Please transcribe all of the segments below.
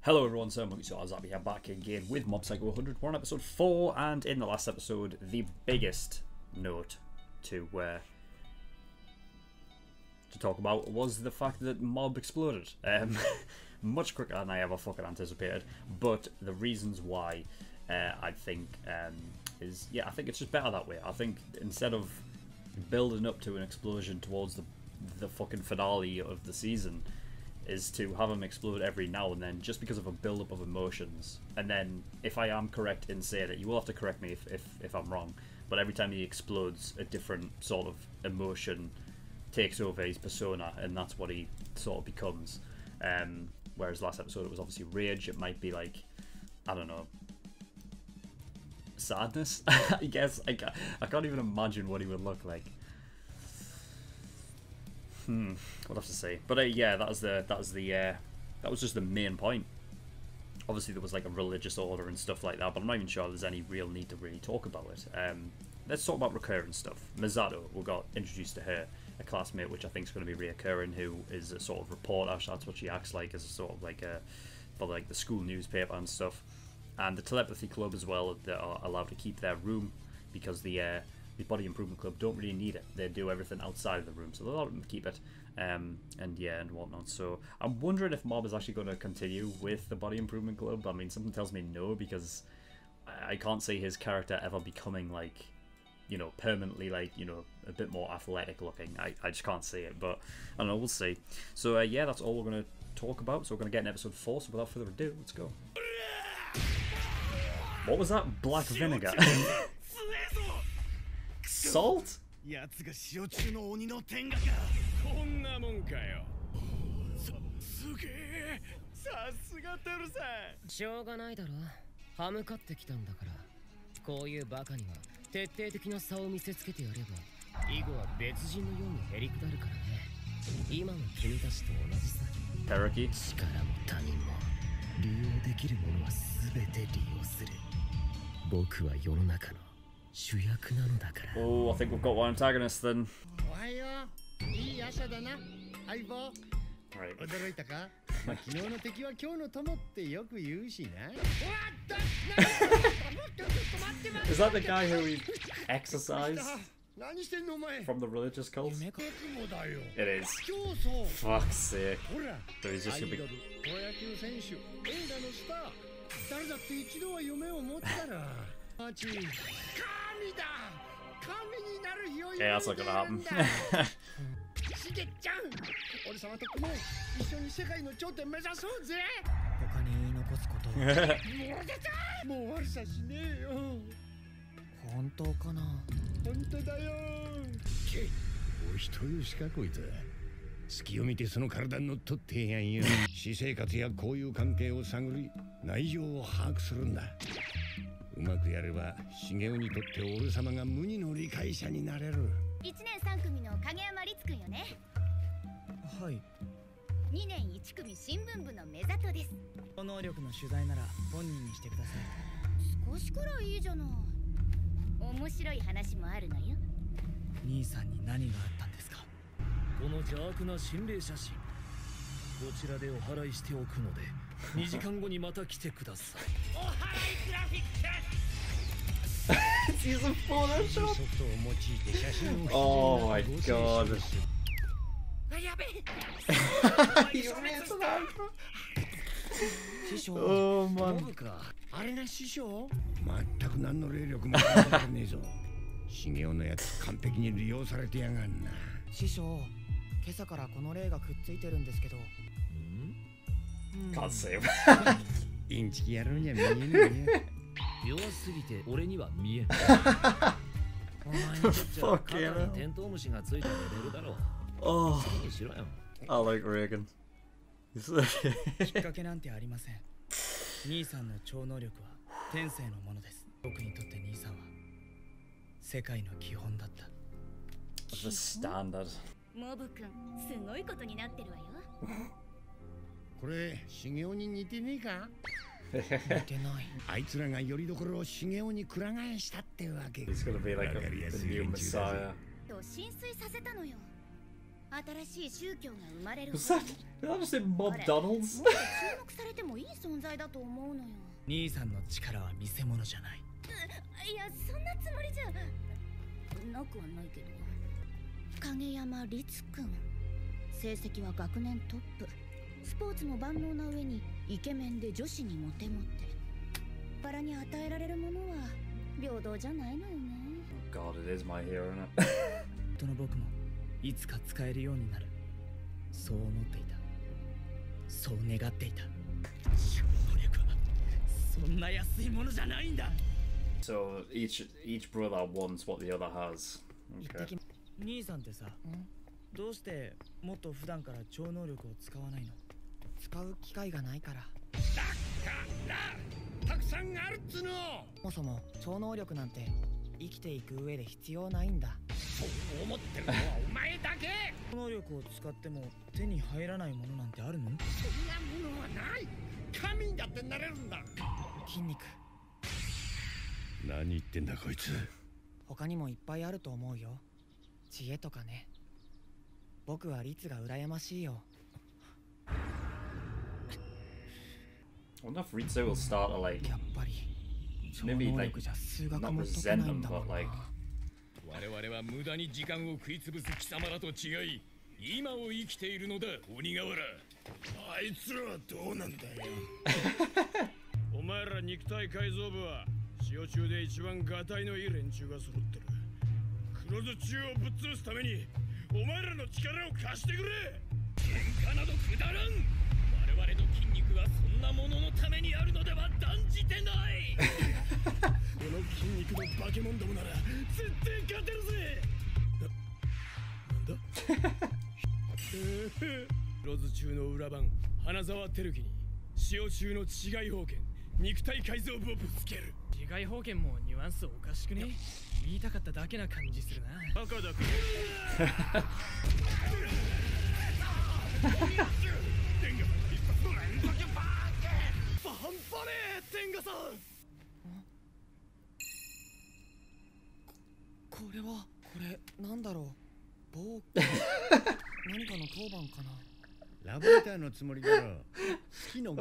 Hello everyone, SirMonkeySuit, as we are back again with Mob Psycho 100. We're on episode 4, and in the last episode, the biggest note to talk about was the fact that Mob exploded. Much quicker than I ever fucking anticipated, but the reasons why I think is, yeah, I think it's just better that way. I think instead of building up to an explosion towards the fucking finale of the season, is to have him explode every now and then, just because of a build-up of emotions. And then, if I am correct in saying it, you will have to correct me if I'm wrong, but every time he explodes, a different sort of emotion takes over his persona, and that's what he sort of becomes. Whereas last episode it was obviously rage. It might be like, I don't know, sadness. I guess I can't even imagine what he would look like. We'll have to see. But yeah, that was just the main point. Obviously there was like a religious order and stuff like that, but I'm not even sure there's any real need to really talk about it. Let's talk about recurring stuff. Misato, we got introduced to her, a classmate which I think is going to be reoccurring, who is a sort of reporter. That's what she acts like, as a sort of like for like the school newspaper and stuff. And the telepathy club as well, that are allowed to keep their room because the body improvement club don't really need it. They do everything outside of the room, so they'll allow them to keep it, and yeah, and whatnot. So I'm wondering if Mob is actually going to continue with the body improvement club. I mean, something tells me no, because I can't see his character ever becoming like, you know, permanently like, you know, a bit more athletic looking. I just can't see it, but I don't know, we'll see. So yeah, that's all we're going to talk about. So we're going to get in episode 4, so without further ado, let's go. What was that? Black vinegar? Salt? やつが塩中の鬼の天下か。こんなもんかよ。すげえ。さすがテルさん。しょうがないだろ。歯向かってきたんだから。こういうバカには徹底的な差を見せつけてやれば、以後は別人のようにへりくだるからね。今の君たちと同じさ。Teraki? 力も他人も利用できるものは全て利用する。僕は世の中の Oh, I think we've got one antagonist then. Right. Is that the guy who we exorcised from the religious cult? It is. Fuck's sake. So he's just gonna be... Yeah, that's not gonna happen.うまくやれば茂雄にとって俺様が無二の理解者になれる。1年3組の影山律くんよね。はい。2年1組新聞部の目里です。能力の取材なら本人にしてください。少しくらいいいじゃない。面白い話もあるのよ。兄さんに何があったんですか。この邪悪な心霊写真、こちらでお払いしておくので、2時間後にまた来てください。お払いグラフィック。Season 4 that Oh my god. You missed that. Oh man. あれが師匠？全く何の霊力もかかねえぞ。茂雄のやつ完璧に利用されてやがんな。師匠、今朝からこの霊がくっついてるんですけど。Can't say. インチキ野郎には見えないね。弱すぎて俺には見えない。お前にとっては肩にテントウムシがついたレベルだろう。好きにしろよ。I like Reagan. きっかけなんてありません。兄さんの超能力は天性のものです。僕にとって兄さんは世界の基本だった。The standard. モブくん、すごいことになってるわよ。これ、茂雄に似てねえか？似てない。あいつらがよりどころを茂雄にくら替えしたってわけ。He's gonna be like the new Messiah. と浸水させたのよ。新しい宗教が生まれる。 Was that just in McDonald's? もっと注目されてもいい存在だと思うのよ。兄さんの力は見せ物じゃない。いや、そんなつもりじゃなくはないけど。影山律君、成績は学年トップ、スポーツも万能な上にイケメンで女子にモテモテ。バラに与えられるものは平等じゃないのよね。 God, it is my hero, isn't it? その僕もいつか使えるようになる、そう思っていた、そう願っていた。超能力はそんな安いものじゃないんだ。 So each brother wants what the other has. Okay. 兄さんってさ、どうしてもっと普段から超能力を使わないの？使う機会がないから。たくさんあるっつの。そもそも超能力なんて生きていく上で必要ないんだ。そう思ってるのはお前だけ。超能力を使っても手に入らないものなんてあるの？そんなものはない。神にだってなれるんだ。筋肉。何言ってんだこいつ。他にもいっぱいあると思うよ。知恵とかね。僕は律が羨ましいよ。 I wonder if Ritsu will start to like やっぱり maybe 超能 like 力じゃ数学 not も解け resent ないん them, だも but んな。 like 我々は無駄に時間を食いつぶす貴様らと違い、今を生きているのだ、鬼瓦。あいつらはどうなんだよ。お前ら肉体改造部は塩中で一番ガタイのいい連中が揃ってる。黒ず中をぶっ潰すためにお前らの力を貸してくれ。喧嘩などくだらん。我々の筋肉はそんなもののためにあるのでは断じてない。この筋肉の化け物どもなら絶対勝てるぜ。なんだ黒ず中の裏番花沢照樹に塩中の違い方権肉体改造部をぶつける。違い方権もニュアンスおかしくね？言いたかっただけな感じするな。バカだから半端ねえ天下さん。これなんだろう。棒何かの当番かな。ラブレターのつもりだろ。好きのoh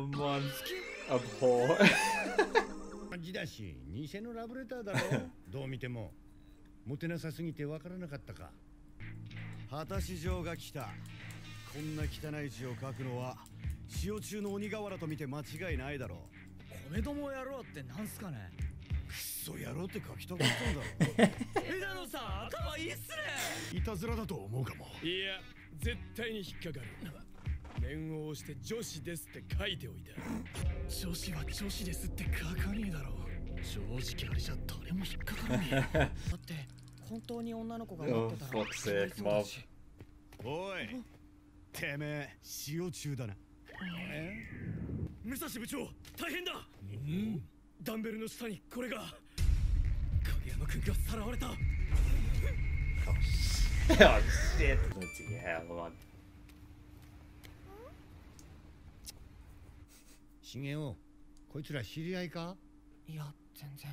5 man, abhor. 時だし偽のラブレターだろ。どう見てもモテなさすぎてわからなかったか。果たし状が来た。こんな汚い字を書くのは塩中の鬼瓦と見て間違いないだろう。米ども野郎ってなんすかね。くっそ野郎って書きたかったんだろ。枝野さん頭いいっすね。いたずらだと思うかも。いや絶対に引っかかる。念を押して女子ですって書いておいた。女子は女子ですって書かねえだろ。正直あれじゃ誰も引っかからねえ。だって本当に女の子が待ってたら Oh, fuck's sake, Mob. おいてめえ塩中だな。武蔵部長大変だ。ダンベルの下にこれが。影山君がさらわれた。Oh shit! Bloody hell, man. 茂雄、こいつら知り合いか？いや全然。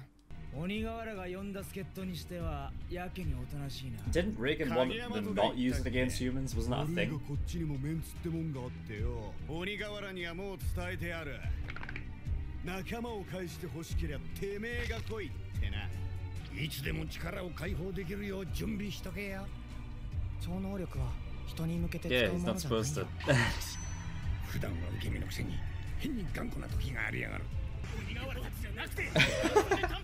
鬼瓦が呼んだ助っ人にしてはやけにおとなしいな。 Didn't Reagan want them not used against humans? Wasn't that a thing? こっちにもメンツってもんがあってよ。鬼瓦にはもう伝えてある。仲間を返して欲しけりゃてめえが来いってな。いつでも力を解放できるよう準備しとけよ。超能力は人に向けて Yeah, 使う he's もの not じゃないん supposed だ。 to. 普段は受け身のくせに変に頑固な時がありやがる。鬼瓦たちじゃなくて短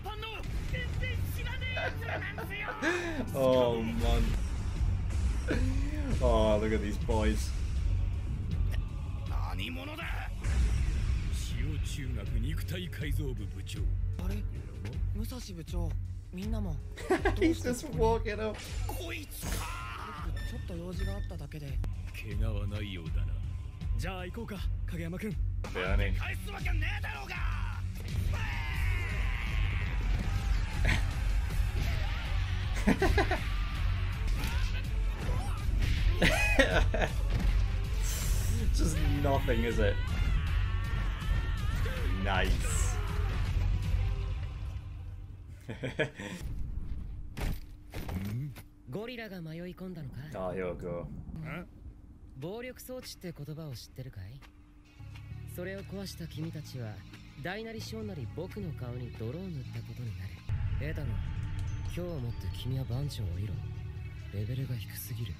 パンの全然知らねえやつらなんですよ。Oh man. Oh, look at these boys. 何者だ。塩中学肉体改造部部長。あれ武蔵部長みんなも He's just walking up. こいつか。ちょっと用事があっただけで。怪我はないようだな。じゃあ行こうか影山くん。 Yeah, I mean. 返すわけねえだろうが。Just nothing, is it? Nice. 5ゴリラが迷い込んだのか。 Oh, here we go. 暴力装置って言葉を知ってるかい？それを壊した君たちは大なり小なり僕の顔に泥を塗ったことになる。エダノ、今日をもって君は番長を降りろ。レベルが低すぎる。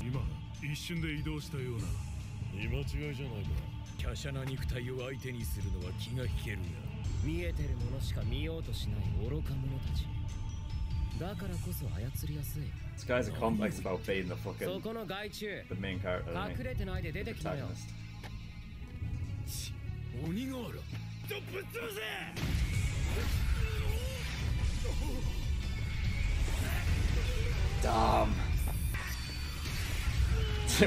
今一瞬で移動したような見間違いじゃないか。華奢な肉体を相手にするのは気が引けるが、見えてるものしか見ようとしない愚か者たちだからこそ操りやすい。 This guy's a complex about being the そ fucking この害虫 the main character, isn't 隠れてないで出てきなよ。 he? 鬼瓦とぶっ潰せ。 Damn.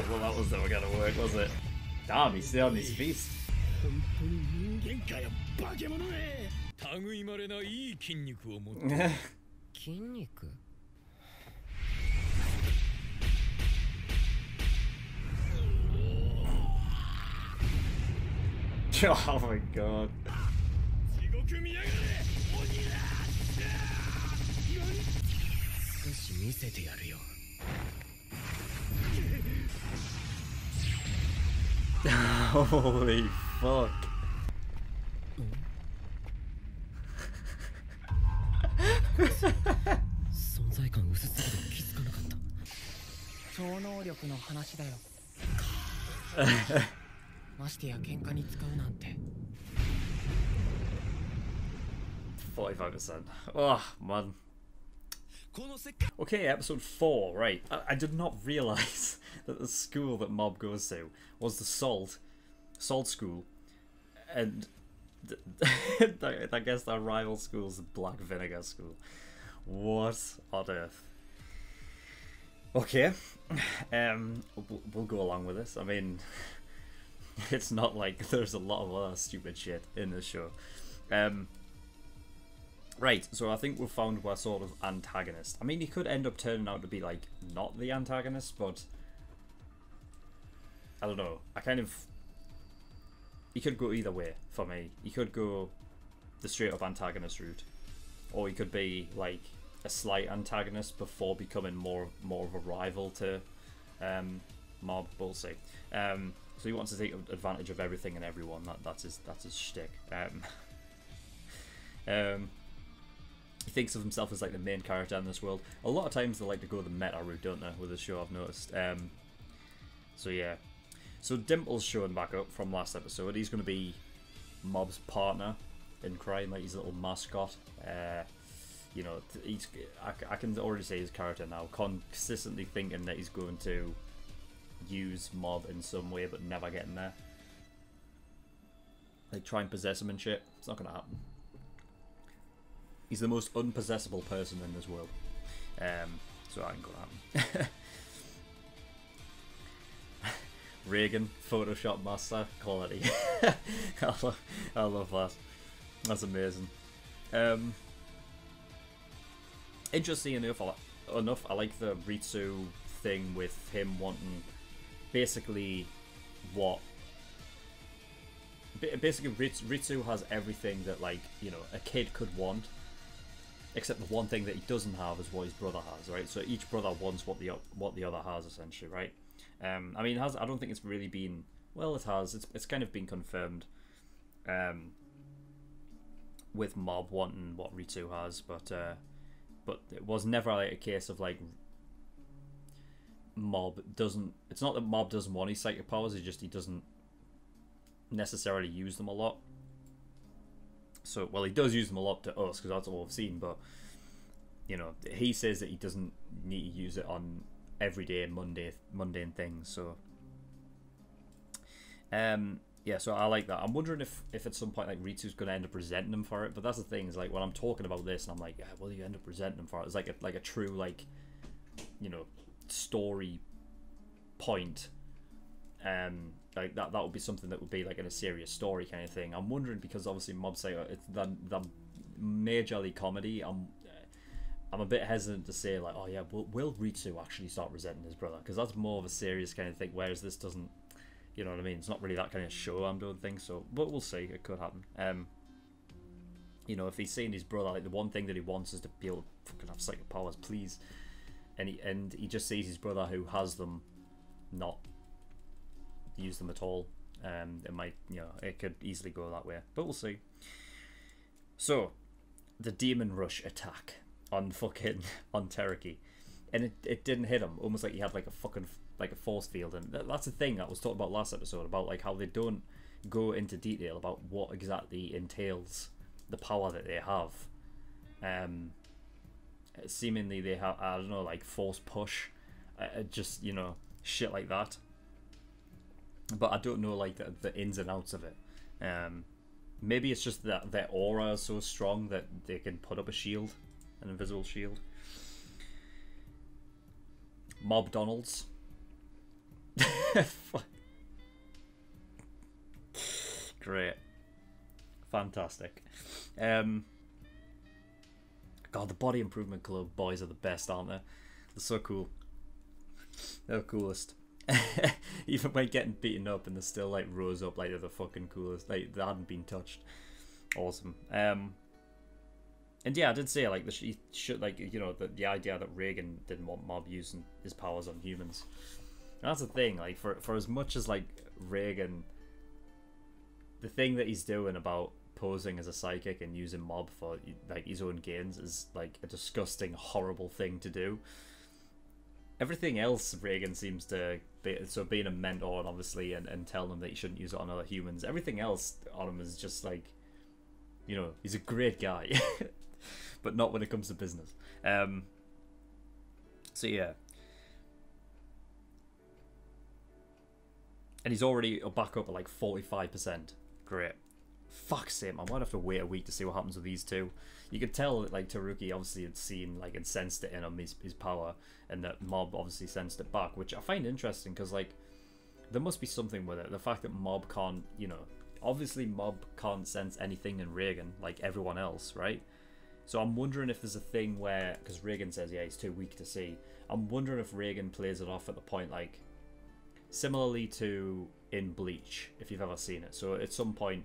Well, that was never gonna work, was it? Damn, he's still on his feet. 本当に人間かよ、化け物め。類まれないい筋肉を持って。筋肉？ Oh my god. 地獄見やがれ、鬼だ。少し見せてやるよ。 Holy fuck. 存在感薄すぎて気づかなかった。超能力の話だよ。ましてや喧嘩に使うなんて。 45%. Oh, man. Okay, episode 4, right. I did not realise that the school that Mob goes to was the Salt School. And I guess their rival school is the Black Vinegar School. What on earth? Okay. We'll go along with this. I mean, it's not like there's a lot of other stupid shit in this show. Right, so I think we've found our sort of antagonist. I mean, he could end up turning out to be, like, not the antagonist, but I don't know. He could go either way for me. He could go the straight-up antagonist route, or he could be, like, a slight antagonist before becoming more of a rival to Mob. We'll see. So he wants to take advantage of everything and everyone. That's his shtick. He thinks of himself as like the main character in this world. A lot of times they like to go the meta route, don't they, with the show, I've noticed. So yeah. So Dimple's showing back up from last episode. He's going to be Mob's partner in crime, like his little mascot. You know, I can already say his character now, consistently thinking that he's going to use Mob in some way, but never getting there. Like try and possess him and shit. It's not going to happen. He's the most unpossessable person in this world. So that ain't gonna happen. Reagan, Photoshop master, quality. I love that. That's amazing. Interesting enough, I like the Ritsu thing with him wanting basically what. Basically, Ritsu has everything that, like, you know, a kid could want. Except the one thing that he doesn't have is what his brother has, right? So each brother wants what the other has, essentially, right? I mean, I don't think it's really been... Well, it has. It's kind of been confirmed with Mob wanting what Ritsu has, but it was never like a case of like Mob doesn't... It's not that Mob doesn't want his psychic powers, it's just he doesn't necessarily use them a lot. So, well, he does use them a lot to us, because that's all we've seen, but, you know, he says that he doesn't need to use it on everyday mundane things, so... yeah, so I like that. I'm wondering if at some point, like, Ritsu's going to end up resenting him for it, but that's the thing, is, like, when I'm talking about this, and I'm like, yeah, will you end up resenting him for it? It's like a true, like, you know, story point. Like that would be something that would be like in a serious story kind of thing. I'm wondering, because obviously Mob say it's the majorly comedy. I'm a bit hesitant to say like, oh yeah, will Ritsu actually start resenting his brother, because that's more of a serious kind of thing, whereas this doesn't, you know what I mean, it's not really that kind of show I'm doing things. So, but we'll see, it could happen. You know, if he's seeing his brother, like the one thing that he wants is to be able to fucking have psychic powers, please. And he just sees his brother who has them not use them at all. It might, you know, it could easily go that way, but we'll see. So, the Demon Rush attack on Tereki, and it didn't hit him. Almost like he had like a fucking like a force field, and that's the thing that was talked about last episode about like how they don't go into detail about what exactly entails the power that they have. Seemingly they have, I don't know, like force push, just, you know, shit like that. But I don't know like the ins and outs of it. Maybe it's just that their aura is so strong that they can put up a shield, an invisible shield. Mob Donalds. Great. Fantastic. God, the Body Improvement Club boys are the best, aren't they? They're so cool. They're the coolest. Even when getting beaten up and they still like rose up like they're the fucking coolest. Like they hadn't been touched. Awesome. And yeah, I did say like the should like, you know, the idea that Reagan didn't want Mob using his powers on humans. And that's the thing, like for as much as like Reagan, the thing that he's doing about posing as a psychic and using Mob for like his own gains is like a disgusting, horrible thing to do. Everything else Reagan seems to be, so being a mentor and obviously and telling them that you shouldn't use it on other humans, everything else on him is just like, you know, he's a great guy. But not when it comes to business. So yeah. And he's already back up at like 45%. Great. Fuck's sake, I might have to wait a week to see what happens with these two. You could tell that like Taruki obviously had seen like and sensed it in him, his power, and that Mob obviously sensed it back, which I find interesting because like there must be something with it. The fact that Mob can't, you know, obviously Mob can't sense anything in Reagan like everyone else, right? So I'm wondering if there's a thing where, because Reagan says yeah he's too weak to see, I'm wondering if Reagan plays it off at the point like similarly to in Bleach, if you've ever seen it. So at some point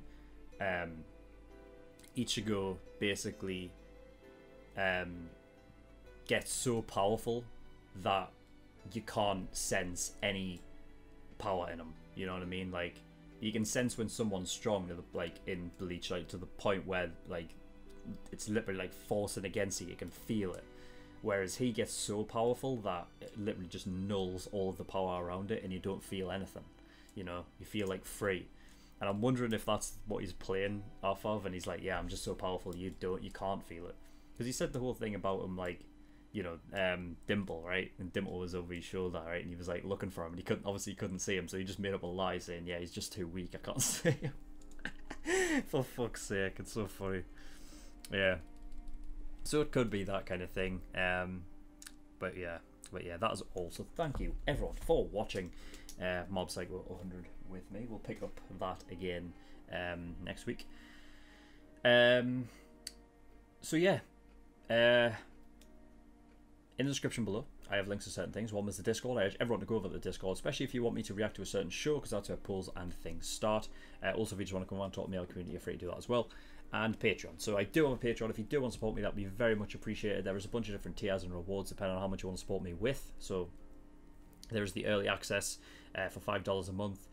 Ichigo basically gets so powerful that you can't sense any power in him, you know what I mean? Like you can sense when someone's strong, like in Bleach, like to the point where like it's literally like forcing against you can feel it, whereas he gets so powerful that it literally just nulls all of the power around it and you don't feel anything, you know, you feel like free. And I'm wondering if that's what he's playing off of, and he's like, yeah, I'm just so powerful you can't feel it, because he said the whole thing about him, like, you know, Dimple, right? And Dimple was over his shoulder, right? And he was like looking for him, and he couldn't see him, so he just made up a lie saying, yeah, he's just too weak, I can't see him. For fuck's sake, it's so funny. Yeah. So it could be that kind of thing. But yeah, that is all. So thank you everyone for watching Mob Psycho 100 with me. We'll pick up that again next week. So yeah, in the description below I have links to certain things. One was the Discord. I urge everyone to go over to the Discord, especially if you want me to react to a certain show, because that's where polls and things start. Also, if you just want to come on and talk to me, I'll community, you're free to do that as well. And Patreon. So I do have a Patreon. If you do want to support me, that would be very much appreciated. There is a bunch of different tiers and rewards depending on how much you want to support me with. So there's the early access for $5 a month.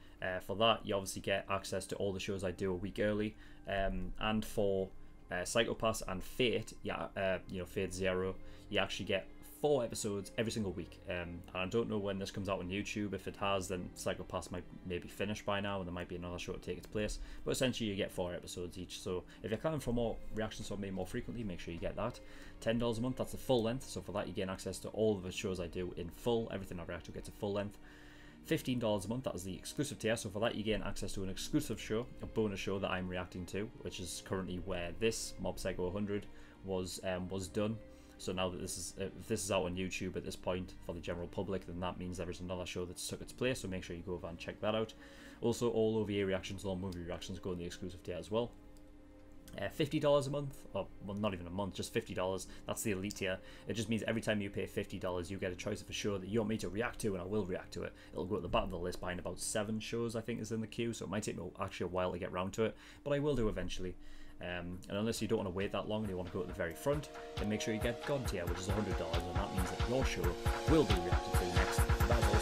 For that, you obviously get access to all the shows I do a week early. And for Psychopass and Fate, yeah, you know, Fate Zero, you actually get 4 episodes every single week. And I don't know when this comes out on YouTube. If it has, then Psychopass might maybe finish by now, and there might be another show to take its place. But essentially, you get 4 episodes each. So if you're planning for more reactions from me more frequently, make sure you get that. $10 a month, that's the full length. So for that, you gain access to all of the shows I do in full. Everything I react to gets a full length. $15 a month, that is the exclusive tier. So for that, you gain access to an exclusive show, a bonus show that I'm reacting to, which is currently where this Mob Psycho 100 was done. So now that if this is out on YouTube at this point for the general public, then that means there is another show that's took its place, so make sure you go over and check that out. Also, all OVA reactions, all movie reactions go in the exclusive tier as well. $50 a month, or well, not even a month, just $50, that's the elite tier. It just means every time you pay $50, you get a choice of a show that you want me to react to, and I will react to it. It'll go at the bottom of the list behind about 7 shows, I think, is in the queue, so it might take me actually a while to get round to it, but I will do eventually. And unless you don't want to wait that long and you want to go to the very front, then make sure you get God tier, which is $100, and that means that your show will be reacted to next. That's all.